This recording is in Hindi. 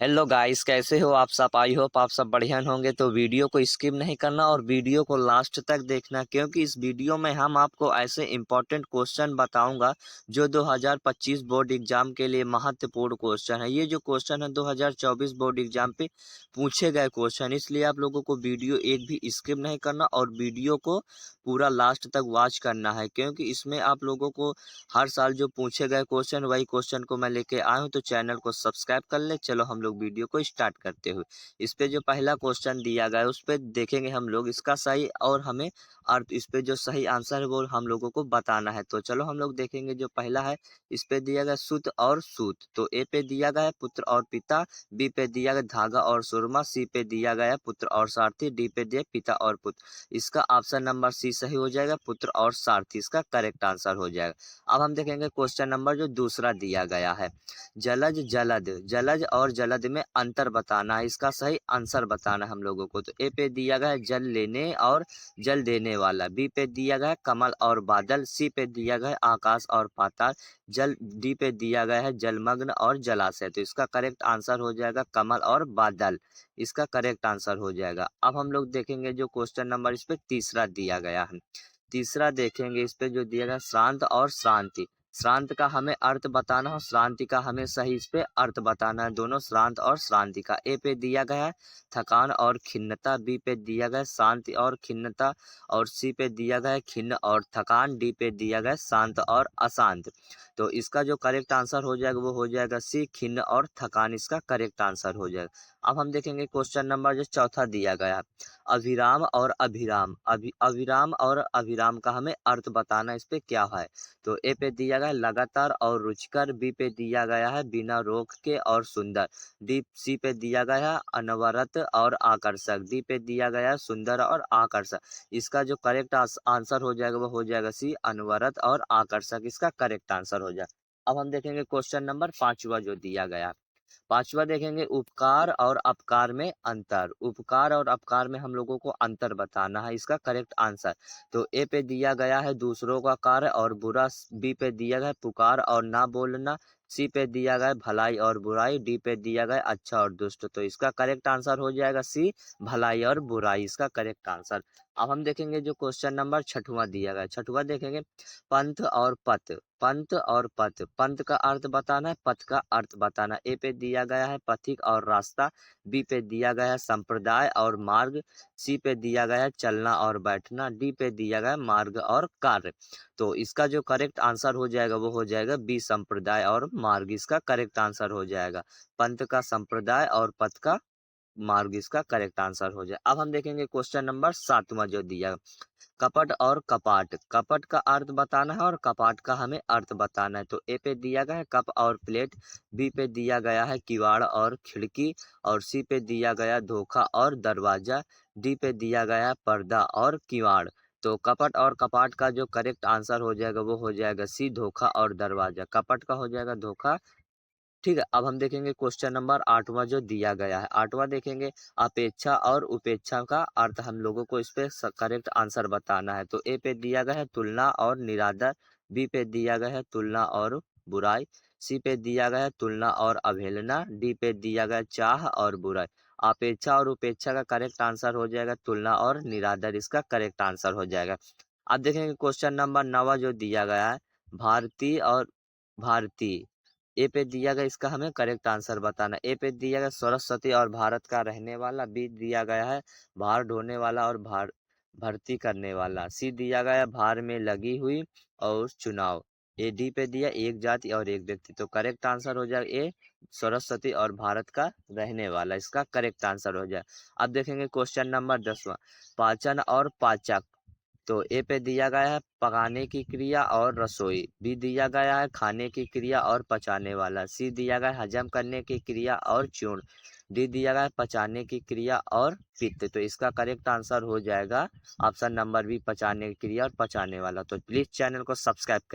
हेलो गाइस, कैसे हो आप सब। आई होप आप सब बढ़िया होंगे। तो वीडियो को स्किप नहीं करना और वीडियो को लास्ट तक देखना, क्योंकि इस वीडियो में हम आपको ऐसे इंपॉर्टेंट क्वेश्चन बताऊंगा जो 2025 बोर्ड एग्जाम के लिए महत्वपूर्ण क्वेश्चन है। ये जो क्वेश्चन है 2024 बोर्ड एग्जाम पे पूछे गए क्वेश्चन, इसलिए आप लोगों को वीडियो एक भी स्किप नहीं करना और वीडियो को पूरा लास्ट तक वॉच करना है, क्योंकि इसमें आप लोगों को हर साल जो पूछे गए क्वेश्चन वही क्वेश्चन को मैं लेके आया हूँ। तो चैनल को सब्सक्राइब कर ले। चलो हम लोग वीडियो को स्टार्ट करते हुए इस पे जो पहला क्वेश्चन दिया गया है उस पे देखेंगे हम लोग इसका सही और हमें अर्थ, इस पे जो सही आंसर है वो हम लोगों को बताना है। तो चलो हम लोग देखेंगे। जो पहला है इस पे दिया गया सुत और सूत। तो ए पे दिया गया है पुत्र और पिता, बी पे दिया गया धागा और सुरमा, सी पे दिया गया है पुत्र और सारथी, डी पे दिया पिता और पुत्र। इसका ऑप्शन नंबर सी सही हो जाएगा, पुत्र और सारथी इसका करेक्ट आंसर हो जाएगा। अब हम देखेंगे क्वेश्चन नंबर जो दूसरा दिया गया है, जलज जलद, जलज और जलद में अंतर बताना है। इसका सही आंसर बताना है हम लोगों को। तो ए पे दिया गया है जल लेने और जल देने वाला, बी पे दिया गया है कमल और बादल, सी पे दिया गया है आकाश और पाताल, जल, डी पे दिया गया है जलमग्न और जलाशय। तो इसका करेक्ट आंसर हो जाएगा कमल और बादल, इसका करेक्ट आंसर हो जाएगा। अब हम लोग देखेंगे जो क्वेश्चन नंबर इस पे तीसरा दिया गया है। तीसरा देखेंगे इस पे जो दिया गया श्रांत और श्रांति। श्रांत का हमें अर्थ बताना है, श्रांति का हमें सही इस पे अर्थ बताना है। दोनों श्रांत और श्रांति का। ए पे दिया गया है थकान और खिन्नता, बी पे दिया गया है शांति और खिन्नता, और सी पे दिया गया है खिन्न और थकान, डी पे दिया गया है शांत और अशांत। तो इसका जो करेक्ट आंसर हो जाएगा वो हो जाएगा सी, खिन्न और थकान इसका करेक्ट आंसर हो जाएगा। अब हम देखेंगे क्वेश्चन नंबर जो चौथा दिया गया है, अभिराम और अभिराम। अभिराम और अभिराम का हमें अर्थ बताना, इस पे क्या है। तो ए पे दिया गया है लगातार और रुचिकर, बी पे दिया गया है बिना रोक के और सुंदर, डी सी पे दिया गया है अनवरत और आकर्षक, डी पे दिया गया है सुंदर और आकर्षक। इसका जो करेक्ट आंसर हो जाएगा वो हो जाएगा सी, अनवरत और आकर्षक इसका करेक्ट आंसर हो जाएगा। अब हम देखेंगे क्वेश्चन नंबर पांचवा जो दिया गया है। पांचवा देखेंगे उपकार और अपकार में अंतर। उपकार और अपकार में हम लोगों को अंतर बताना है, इसका करेक्ट आंसर। तो ए पे दिया गया है दूसरों का कार्य और बुरा, बी पे दिया गया है पुकार और ना बोलना, सी पे दिया गया है भलाई और बुराई, डी पे दिया गया है अच्छा और दुष्ट। तो इसका करेक्ट आंसर हो जाएगा सी, भलाई और बुराई इसका करेक्ट आंसर। अब हम देखेंगे जो क्वेश्चन नंबर छठवां दिया गया है। छठवां देखेंगे पंथ और पथ। पंथ और पथ, पंथ का अर्थ बताना है, पथ का अर्थ बताना। ए पे दिया गया है पथिक और रास्ता, बी पे दिया गया है संप्रदाय और मार्ग, सी पे दिया गया है चलना और बैठना, डी पे दिया गया है मार्ग और कार्य। तो इसका जो करेक्ट आंसर हो जाएगा वो हो जाएगा बी, संप्रदाय और मार्ग इसका करेक्ट आंसर हो जाएगा। पंथ का संप्रदाय और पथ का मार्ग इसका करेक्ट आंसर हो जाए। अब हम देखेंगे क्वेश्चन नंबर सातवां जो दिया, कपट और कपाट। कपट का अर्थ बताना है और कपाट का हमें अर्थ बताना है। तो ए पे दिया गया है कप और प्लेट, बी पे दिया गया है किवाड़ और खिड़की, और सी पे दिया गया धोखा और दरवाजा, डी पे दिया गया है पर्दा और किवाड़। तो कपट और कपाट का जो करेक्ट आंसर हो जाएगा वो हो जाएगा सी, धोखा और दरवाजा। कपट का हो जाएगा धोखा। ठीक है। अब हम देखेंगे क्वेश्चन नंबर आठवां जो दिया गया है। आठवां देखेंगे अपेक्षा और उपेक्षा का अर्थ हम लोगों को इस पे करेक्ट आंसर बताना है। तो ए पे दिया गया है तुलना और निरादर, बी पे दिया गया है तुलना और बुराई, सी पे दिया गया है तुलना और अवहेलना, डी पे दिया गया है चाह और बुराई। अपेक्षा और उपेक्षा का करेक्ट आंसर हो जाएगा तुलना और निरादर इसका करेक्ट आंसर हो जाएगा। अब देखेंगे क्वेश्चन नंबर 9 जो दिया गया है, भारतीय और भारतीय। ए पे दिया गया इसका हमें करेक्ट आंसर बताना। ए पे दिया गया सरस्वती और भारत का रहने वाला, बी दिया गया है भार ढोने वाला और भर्ती करने वाला, सी दिया गया है भार में लगी हुई और चुनाव, ए डी पे दिया एक जाति और एक व्यक्ति। तो करेक्ट आंसर हो जाएगा ए, सरस्वती और भारत का रहने वाला इसका करेक्ट आंसर हो जाए। अब देखेंगे क्वेश्चन नंबर 10वां, पाचन और पाचक। तो ए पे दिया गया है पकाने की क्रिया और रसोई, बी दिया गया है खाने की क्रिया और पचाने वाला, सी दिया गया है हजम करने की क्रिया और चूर्ण, डी दिया गया है पचाने की क्रिया और पित्त। तो इसका करेक्ट आंसर हो जाएगा ऑप्शन नंबर बी, पचाने की क्रिया और पचाने वाला। तो प्लीज चैनल को सब्सक्राइब कर